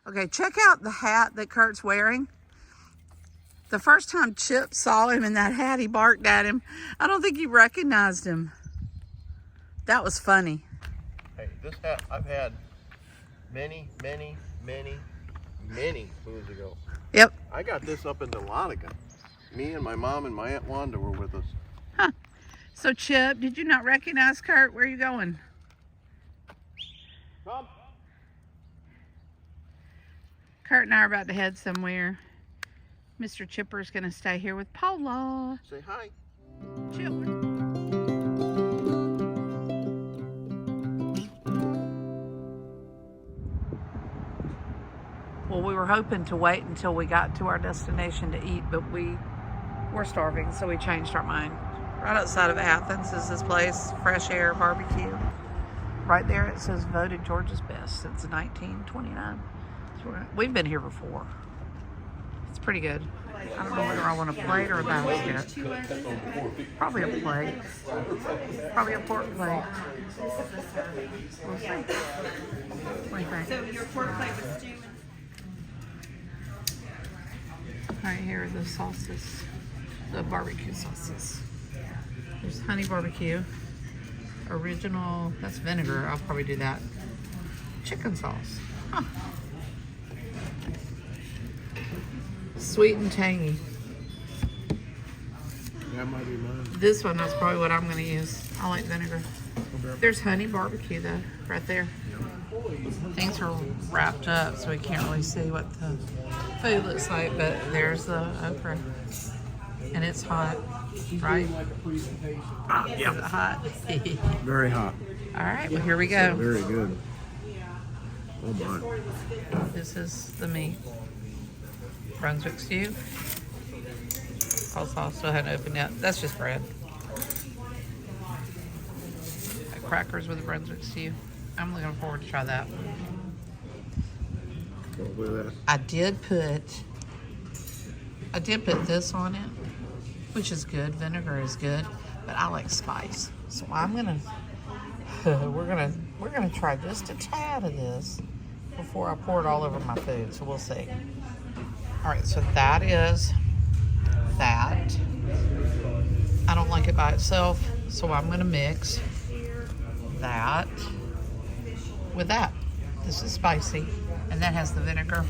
Okay, check out the hat that Kurt's wearing. The first time Chip saw him in that hat, he barked at him. I don't think he recognized him. That was funny. Hey, this hat I've had many moons ago. Yep. I got this up in Dahlonega. Me and my mom and my Aunt Wanda were with us. Huh. So Chip, did you not recognize Kurt? Where are you going? Mom. Kurt and I are about to head somewhere. Mr. Chipper's gonna stay here with Paula. Say hi. Chip. Well, we were hoping to wait until we got to our destination to eat, but we were starving, so we changed our mind. Right outside of Athens is this place, Fresh Air Barbecue. Right there it says voted Georgia's best since 1929. So we've been here before. It's pretty good. I don't know whether I want a plate or a basket. Probably a plate. Probably a pork plate. We'll see. What do you think? So your pork plate with stew. Right here are the sauces, the barbecue sauces. There's honey barbecue, original, that's vinegar, I'll probably do that. Chicken sauce, huh. Sweet and tangy. That might be mine. This one, that's probably what I'm gonna use. I like vinegar. There's honey barbecue though, right there. Things are wrapped up so we can't really see what the food looks like, but there's the okra. And it's hot, right? Yeah. Is it hot? Very hot. All right, well here we go. Very good. Oh my. This is the meat. Brunswick stew. Also, still hadn't opened yet. That's just bread. Got crackers with the Brunswick stew. I'm looking forward to try that. I did put this on it, which is good. Vinegar is good, but I like spice. So I'm gonna we're gonna try just a tad of this before I pour it all over my food. So we'll see. All right, so that is that. I don't like it by itself, so I'm gonna mix that with that. This is spicy, and that has the vinegar.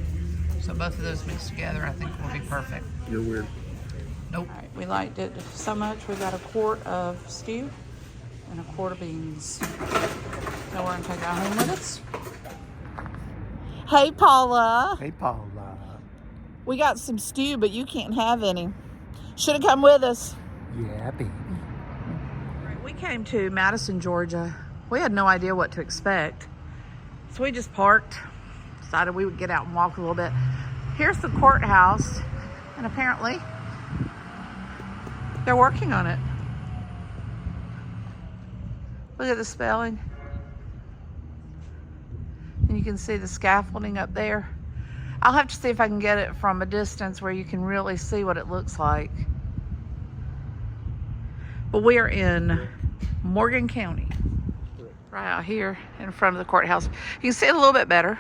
So both of those mixed together, I think will be perfect. You're weird. Nope. All right, we liked it so much, we got a quart of stew and a quart of beans. So we're gonna take that home with us. Hey, Paula. Hey, Paula. We got some stew, but you can't have any. Should have come with us. Yeah, baby. We came to Madison, Georgia. We had no idea what to expect. So we just parked, decided we would get out and walk a little bit. Here's the courthouse, and apparently they're working on it. Look at the spelling. And you can see the scaffolding up there. I'll have to see if I can get it from a distance where you can really see what it looks like. But we are in Morgan County, right out here in front of the courthouse. You can see it a little bit better.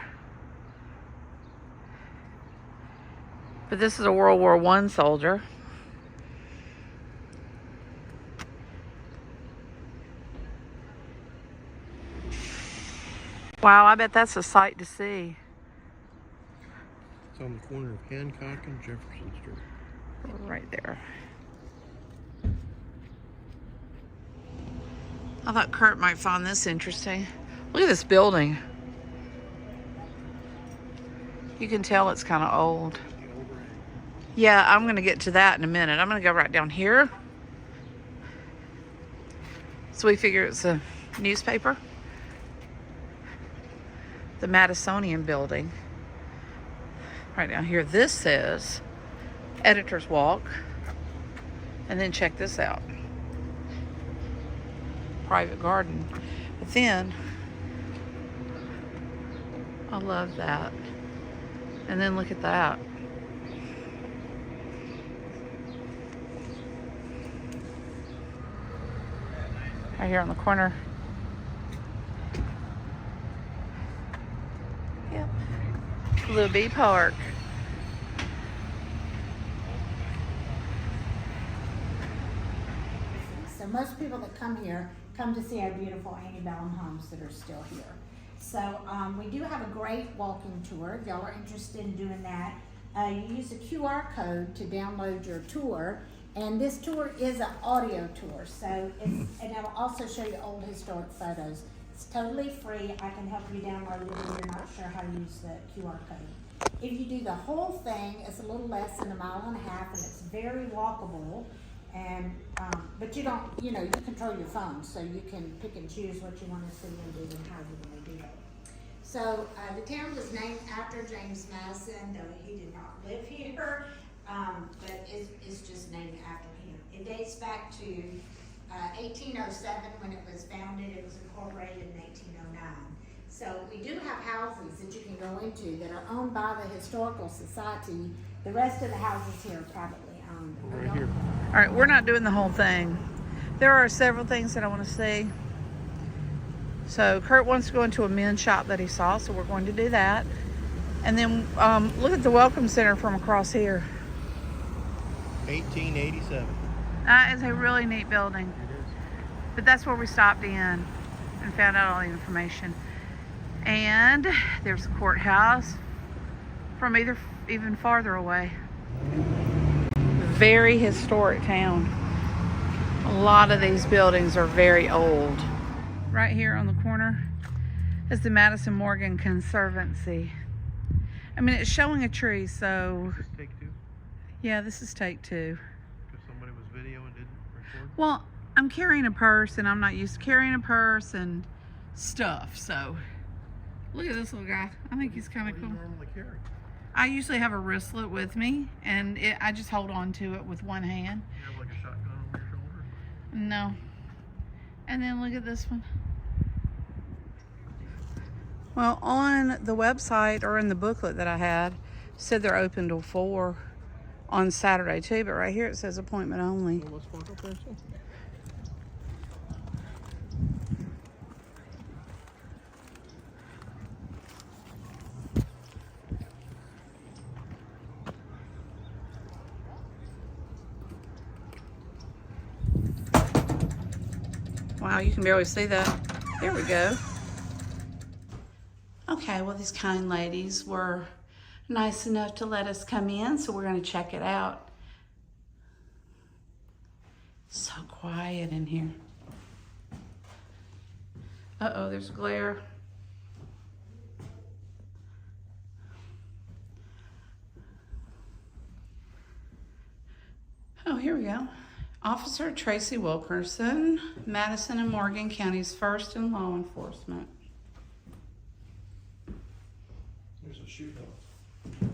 But this is a World War I soldier. Wow, I bet that's a sight to see. It's on the corner of Hancock and Jefferson Street. Right there. I thought Kurt might find this interesting. Look at this building. You can tell it's kind of old. Yeah, I'm going to get to that in a minute. I'm going to go right down here. So we figure it's a newspaper. The Madisonian building. Right down here. This says Editor's Walk. And then check this out. Private garden. But then, I love that. And then look at that. Right here on the corner. Yep. Libby Park. So most people that come here come to see our beautiful antebellum homes that are still here. So we do have a great walking tour. If y'all are interested in doing that, you use a QR code to download your tour. And this tour is an audio tour, so and it'll also show you old historic photos. It's totally free. I can help you download it if you're not sure how to use the QR code. If you do the whole thing, it's a little less than 1.5 miles, and it's very walkable. And but you don't, you control your phone, so you can pick and choose what you want to see and do and how you want to do it. So the town was named after James Madison, though he did not live here, but it's just named after him. It dates back to 1807 when it was founded. It was incorporated in 1809. So we do have houses that you can go into that are owned by the Historical Society. The rest of the houses here are privately owned. Right here. All right, we're not doing the whole thing. There are several things that I want to see. So Kurt wants to go into a men's shop that he saw, so we're going to do that. And then look at the Welcome Center from across here. 1887. That is a really neat building. It is. But that's where we stopped in and found out all the information. And there's a courthouse from even farther away. Very historic town. A lot of these buildings are very old. Right here on the corner is the Madison Morgan Conservancy. I mean, it's showing a tree, so... Is this take two? Yeah, this is take two. Because somebody was video and didn't record? Well, I'm carrying a purse, and I'm not used to carrying a purse and stuff, so... Look at this little guy. I think he's kind of cool. What do you normally carry? I usually have a wristlet with me, and I just hold on to it with one hand. You have like a shotgun over your shoulder? No. And then look at this one. Well, on the website or in the booklet that I had, said they're open till 4 on Saturday too, but right here it says appointment only. Well, let's walk up there and see. Wow, you can barely see that. There we go. Okay, well, these kind ladies were nice enough to let us come in, so we're going to check it out. So quiet in here. Uh-oh, there's glare. Oh, here we go. Officer Tracy Wilkerson, Madison and Morgan Counties First in Law Enforcement. There's a shoe though.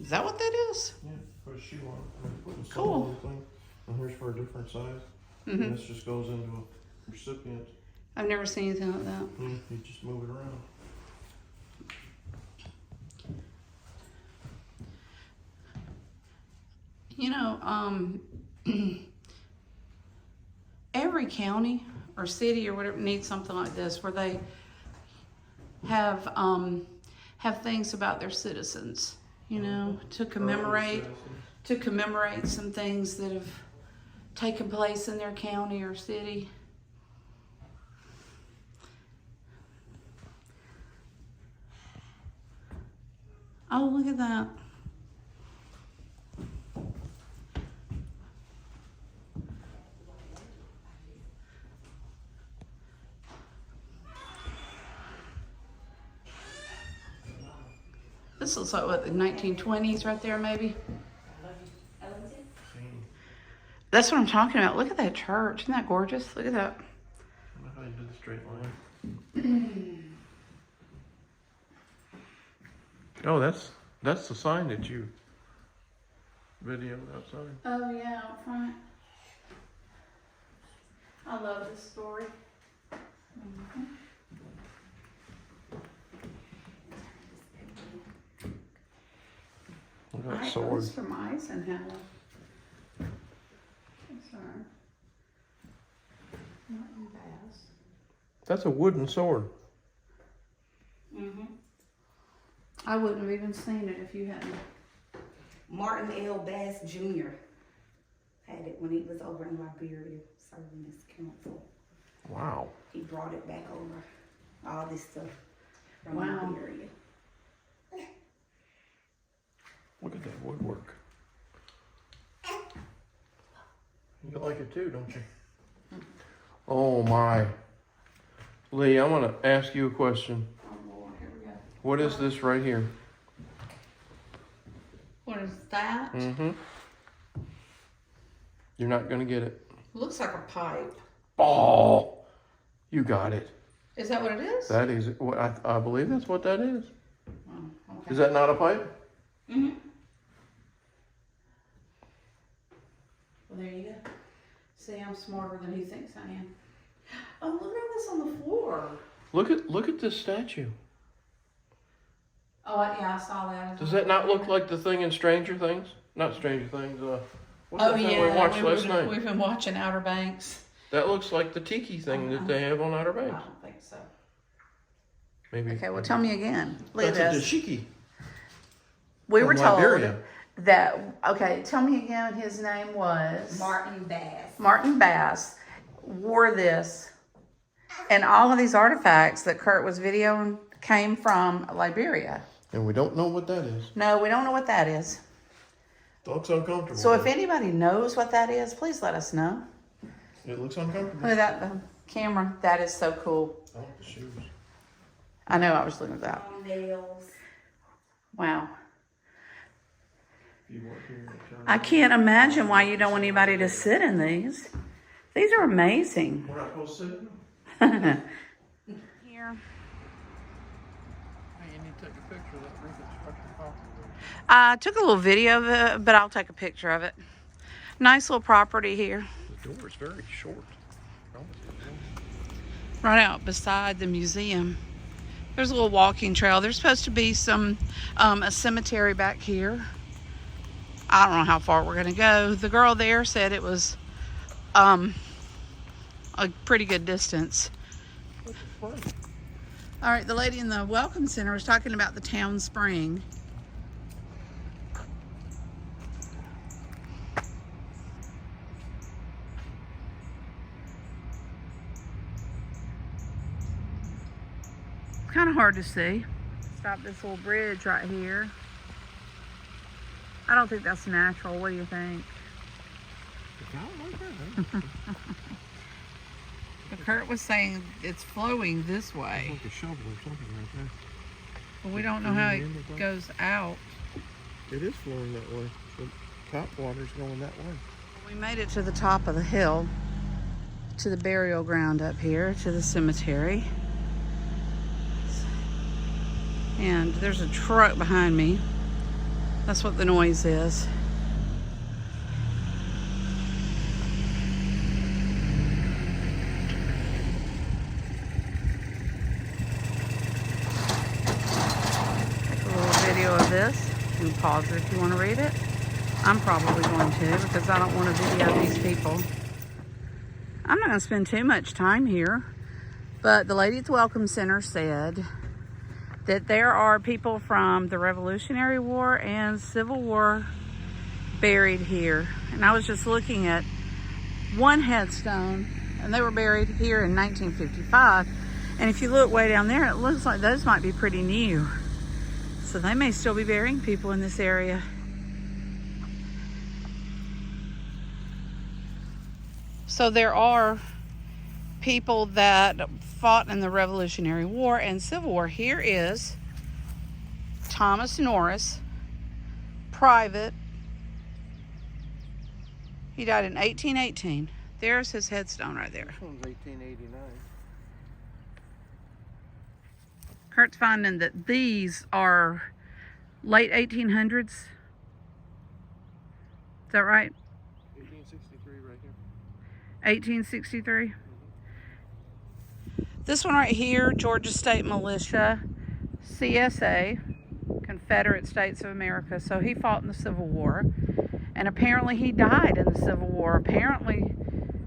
Is that what that is? Yeah, put a shoe on it. Put a Cool. sole on the thing. And here's for a different size. Mm-hmm. And this just goes into a recipient. I've never seen anything like that. You just move it around. You know, every county or city or whatever needs something like this where they have things about their citizens, you know, to commemorate some things that have taken place in their county or city. Oh, look at that. This looks like, what, the 1920s right there, maybe? That's what I'm talking about. Look at that church. Isn't that gorgeous? Look at that. I don't know how you did the straight line. Oh, that's the sign that you videoed outside. Oh, yeah, out front. I love this story. Mm-hmm. Look at that It sword. was from Eisenhower. Sorry. Not in Bass. That's a wooden sword. Mm-hmm. I wouldn't have even seen it if you hadn't. Martin L. Bass Jr. had it when he was over in Liberia serving as counsel. Wow. He brought it back over. All this stuff from Wow. Liberia. Look at that woodwork. You like it too, don't you? Oh my. Lee, I'm gonna ask you a question. Oh Lord, here we go. What is this right here? What is that? Mm-hmm. You're not gonna get it. Looks like a pipe. Oh, you got it. Is that what it is? That is what I believe that's what that is. Oh, okay. Is that not a pipe? Mm-hmm. Well, there you go. See, I'm smarter than he thinks I am. Oh, look at this on the floor. Look at this statue. Oh, yeah, I saw that. Does that not look like the thing in Stranger Things? Not Stranger Things. What's that thing we watched last night? We've been watching Outer Banks. That looks like the tiki thing that they have on Outer I Banks. don't think so. Maybe. Okay, well, tell me again. Look at That's a this. dashiki. We from were told Liberia. that, okay, tell me again what his name was. Martin Bass. Martin Bass wore this, and all of these artifacts that Kurt was videoing came from Liberia. And we don't know what that is. No, we don't know what that is. Looks uncomfortable. So if anybody knows what that is, please let us know. It looks uncomfortable. Look at that the camera. That is so cool. I want the shoes. I know, I was looking at that. Nails. Wow. If you work here, I can't imagine why you don't want anybody to sit in these. These are amazing. we're not supposed to sit in them? Here. Hey, you need to take a picture of that reconstruction property. I took a little video of it, but I'll take a picture of it. Nice little property here. The door is very short. Right out beside the museum. There's a little walking trail. There's supposed to be some a cemetery back here. I don't know how far we're gonna go. The girl there said it was a pretty good distance. All right, the lady in the welcome center was talking about the town spring. It's kind of hard to see. Stop this little bridge right here. I don't think that's natural. What do you think? But Kurt was saying it's flowing this way. Like a shovel or something right there. But we don't know how it goes out. It is flowing that way. The top water's going that way. We made it to the top of the hill, to the burial ground up here, to the cemetery. And there's a truck behind me. That's what the noise is. Take a little video of this. You can pause it if you want to read it. I'm probably going to because I don't want to video these people. I'm not going to spend too much time here, but the lady at the Welcome Center said that there are people from the Revolutionary War and Civil War buried here. And I was just looking at one headstone, and they were buried here in 1955. And if you look way down there, it looks like those might be pretty new. So they may still be burying people in this area. So there are people that fought in the Revolutionary War and Civil War. Here is Thomas Norris, private. He died in 1818. There's his headstone right there. This one's 1889. Kurt's finding that these are late 1800s. Is that right? 1863 right here. 1863. This one right here, Georgia State Militia, CSA, Confederate States of America. So he fought in the Civil War, and apparently he died in the Civil War. Apparently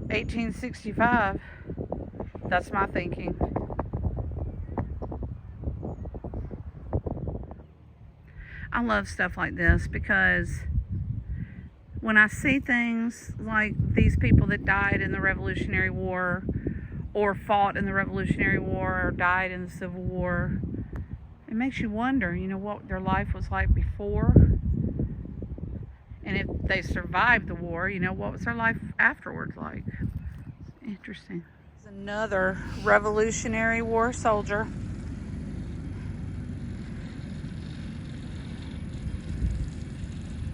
1865. That's my thinking. I love stuff like this because when I see things like these people that died in the Revolutionary War or fought in the Revolutionary War or died in the Civil War, it makes you wonder, you know, what their life was like before. And if they survived the war, you know, what was their life afterwards like? Interesting. There's another Revolutionary War soldier.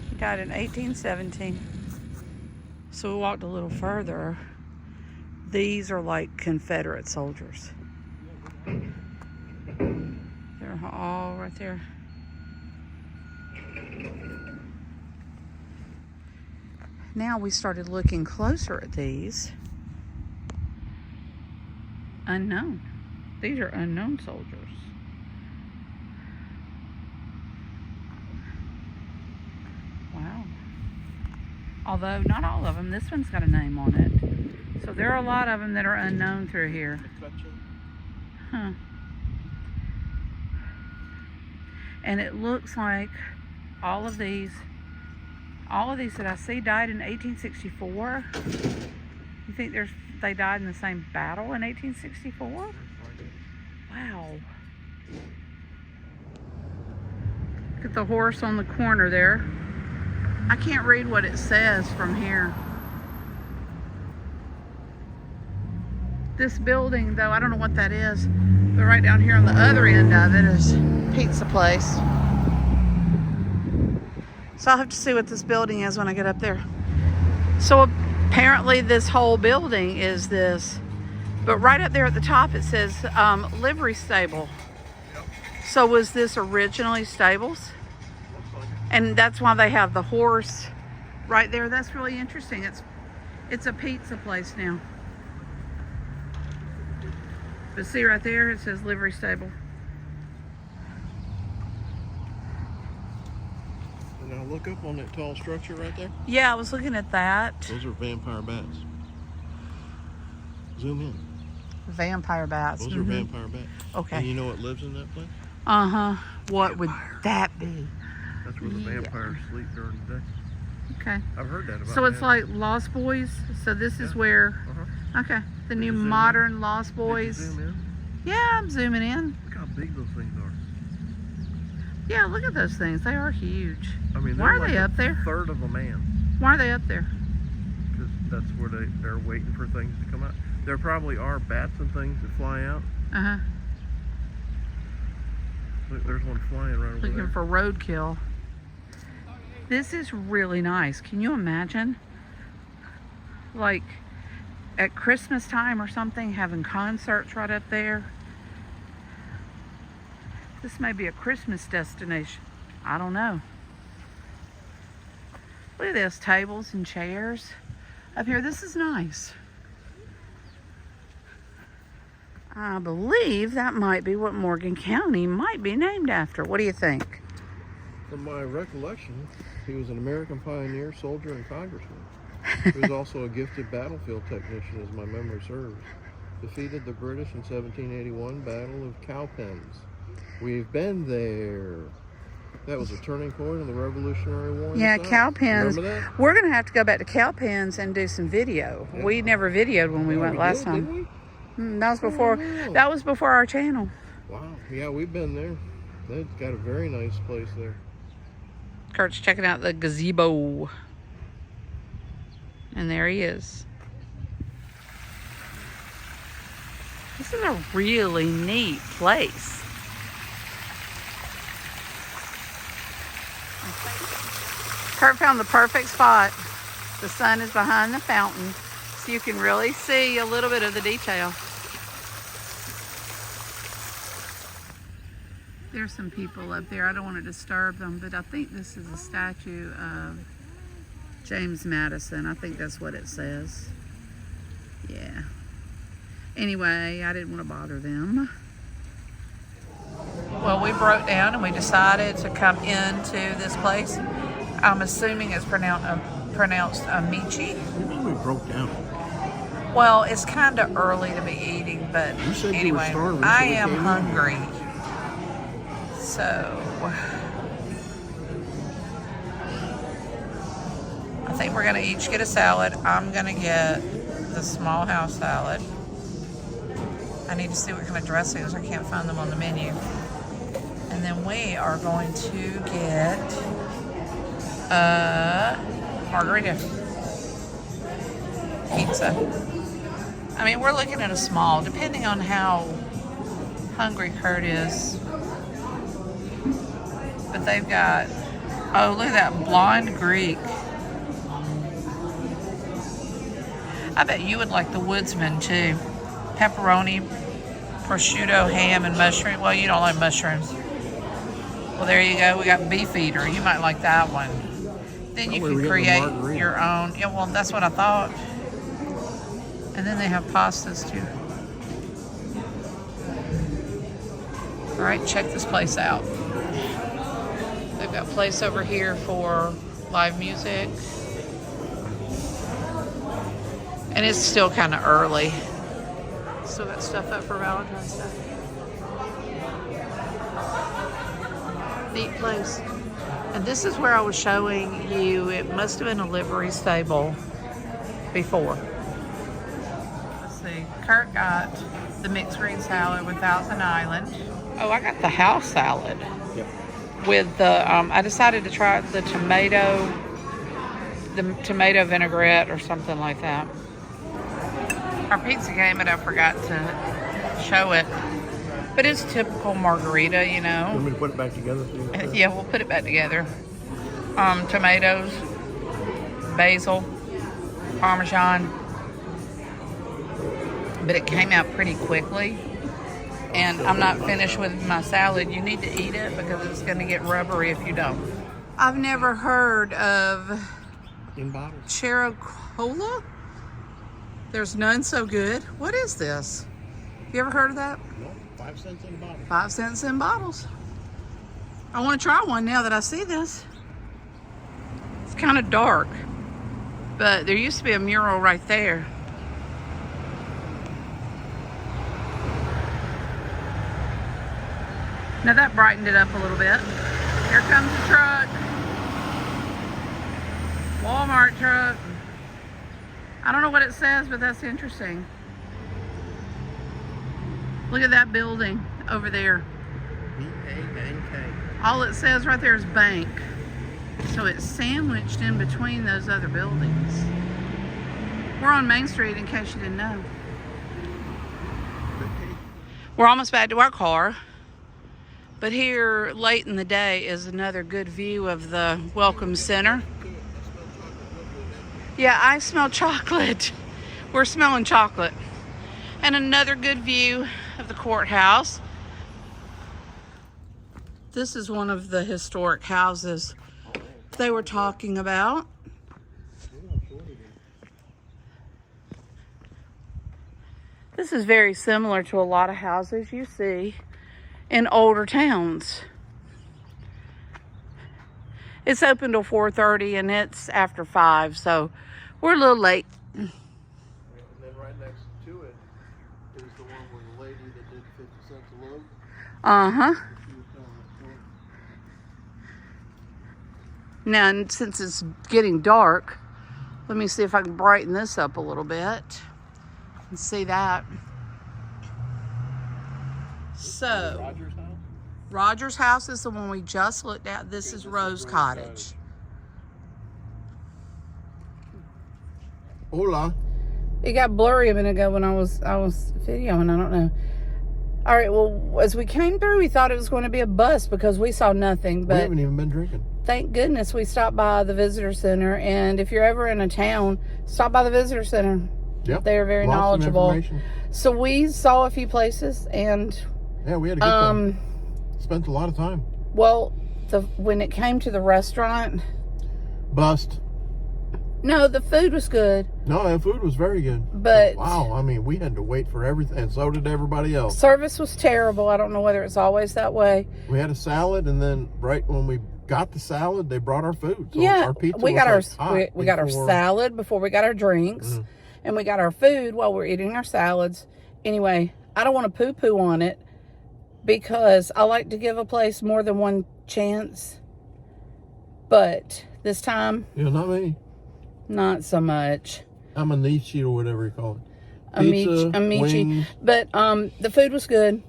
He died in 1817. So we walked a little further. These are like Confederate soldiers. They're all right there. Now we started looking closer at these. Unknown. These are unknown soldiers. Wow. Although not all of them. This one's got a name on it. So there are a lot of them that are unknown through here. Huh. And it looks like all of these that I see died in 1864. You think they died in the same battle in 1864? Wow. Look at the horse on the corner there. I can't read what it says from here. This building, though, I don't know what that is, but right down here on the other end of it is pizza place. So I'll have to see what this building is when I get up there. So apparently this whole building is this, but right up there at the top it says livery stable. So was this originally stables? And that's why they have the horse right there. That's really interesting. It's a pizza place now. But see right there, it says livery stable. Now look up on that tall structure right there. Yeah, I was looking at that. Those are vampire bats. Zoom in. Vampire bats. Those are vampire bats. Okay. And you know what lives in that place? Uh-huh. What would that be? That's where the vampires sleep during the day. Okay. I've heard that about. So it's like Lost Boys. So this is where. Okay. The new modern Lost Boys. Did you zoom in? Yeah, I'm zooming in. Look how big those things are. Yeah, look at those things. They are huge. I mean, why are they up there? A third of a man. Why are they up there? Because that's where they're waiting for things to come out. There probably are bats and things that fly out. Uh-huh. Look, there's one flying right over there. Looking for roadkill. This is really nice. Can you imagine? Like at Christmas time or something, having concerts right up there. This may be a Christmas destination. I don't know. Look at this, tables and chairs up here. This is nice. I believe that might be what Morgan County might be named after. What do you think? From my recollection, he was an American pioneer, soldier, and congressman. He was also a gifted battlefield technician, as my memory serves. Defeated the British in 1781 Battle of Cowpens. We've been there. That was a turning point in the Revolutionary War. Yeah, Cowpens. Remember that? We're going to have to go back to Cowpens and do some video. Yeah. We never videoed when we went last time. Didn't we? That was before. Oh, wow. That was before our channel. Wow. Yeah, we've been there. They've got a very nice place there. Kurt's checking out the gazebo. And there he is. This is a really neat place. Kurt found the perfect spot. The sun is behind the fountain, so you can really see a little bit of the detail. There's some people up there. I don't want to disturb them, but I think this is a statue of James Madison. I think that's what it says. Yeah. Anyway, I didn't want to bother them. Well, we broke down and we decided to come into this place. I'm assuming it's pronounced Amici. What do you mean we broke down? Well, it's kind of early to be eating, but anyway, I am hungry. So, think we're gonna each get a salad. I'm gonna get the small house salad. I need to see what kind of dressings. I can't find them on the menu. And then we are going to get a margarita pizza. I mean, we're looking at a small, depending on how hungry Kurt is. But they've got, oh, look at that blonde Greek. I bet you would like the Woodsman too. Pepperoni, prosciutto, ham, and mushroom. Well, you don't like mushrooms. Well, there you go. We got beef eater. You might like that one. Then you can create your own. Yeah, well, that's what I thought. And then they have pastas too. All right, check this place out. They've got a place over here for live music. And it's still kind of early. Still got stuff up for Valentine's Day. Neat place. And this is where I was showing you. It must have been a livery stable before. Let's see. Kurt got the mixed green salad with Thousand Island. Oh, I got the house salad. Yep. With the, I decided to try the tomato vinaigrette or something like that. Our pizza came, but I forgot to show it. But it's typical margarita, you know. Want me to put it back together for you? Yeah, we'll put it back together. Tomatoes, basil, Parmesan. But it came out pretty quickly. And I'm not finished with my salad. You need to eat it because it's going to get rubbery if you don't. I've never heard of In bottles. Chericola. There's none so good. What is this? Have you ever heard of that? No, 5 cents in a bottle. 5 cents in bottles. I want to try one now that I see this. It's kind of dark, but there used to be a mural right there. Now that brightened it up a little bit. Here comes the truck. Walmart truck. I don't know what it says, but that's interesting. Look at that building over there. B-A-N-K. All it says right there is bank. So it's sandwiched in between those other buildings. We're on Main Street in case you didn't know. We're almost back to our car. But here late in the day is another good view of the Welcome Center. Yeah, I smell chocolate. We're smelling chocolate. And another good view of the courthouse. This is one of the historic houses they were talking about. This is very similar to a lot of houses you see in older towns. It's open till 4:30 and it's after 5, so we're a little late. And then right next to it is the one where the lady that did 50 cents a loaf. Uh-huh. She was telling that story. Now, and since it's getting dark, let me see if I can brighten this up a little bit and see that. So, Roger's house? Roger's house is the one we just looked at. This is Rose Cottage. Hola. It got blurry a minute ago when I was videoing. I don't know. All right. Well, as we came through, we thought it was going to be a bus because we saw nothing. We But haven't even been drinking. thank goodness we stopped by the visitor center. And if you're ever in a town, stop by the visitor center. Yep. They are very Lots of knowledgeable. information. So we saw a few places, and Yeah, we had a good time. Spent a lot of time. well, when it came to the restaurant, Bust. no, the food was good. No, that food was very good. But wow, I mean, we had to wait for everything, and so did everybody else. service was terrible. I don't know whether it's always that way. We had a salad, and then right when we got the salad, they brought our food. So Yeah, our pizza we was got like our hot we got our before- salad before we got our drinks, and we got our food while we're eating our salads. Anyway, I don't want to poo-poo on it because I like to give a place more than one chance. But this time, Yeah, not me. Not so much. Amici or whatever you call it. Pizza, Amici. wings. But the food was good.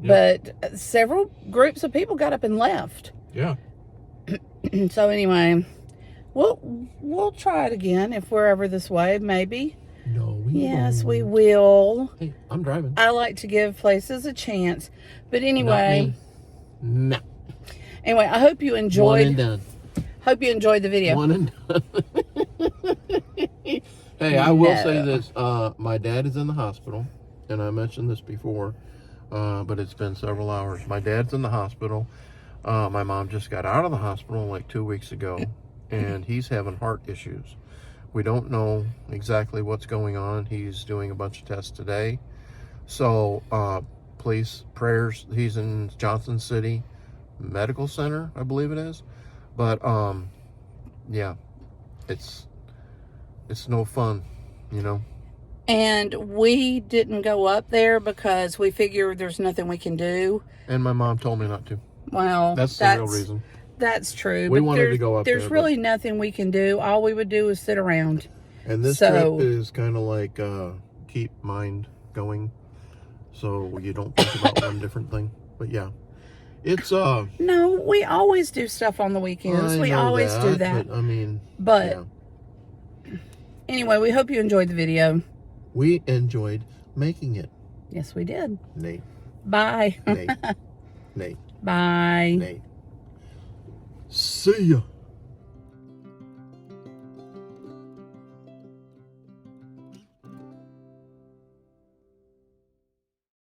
Yep. But several groups of people got up and left. Yeah. So anyway, we'll try it again if we're ever this way, maybe. No, we Yes, won't. we will. Hey, I'm driving. I like to give places a chance. But anyway, No. anyway, I hope you One and enjoyed. done. Hope you enjoyed the video. One and done. Hey, I will No. say this. My dad is in the hospital, and I mentioned this before, but it's been several hours. My dad's in the hospital. My mom just got out of the hospital like 2 weeks ago, and he's having heart issues. We don't know exactly what's going on. He's doing a bunch of tests today. So, please, prayers. He's in Johnson City Medical Center, I believe it is. But, yeah, it's no fun, you know. And we didn't go up there because we figured there's nothing we can do. And my mom told me not to. Well, That's the real reason. That's true. We but wanted to go up There's there, really nothing we can do. All we would do is sit around. And this So- trip is kind of like keep mind going, so you don't think about one different thing. But yeah, it's No, we always do stuff on the weekends. We always do that. But, I mean, But yeah. anyway, we hope you enjoyed the video. We enjoyed making it. Yes, we did. Nate, Bye. Nate, Nate, Bye. Nate. See ya.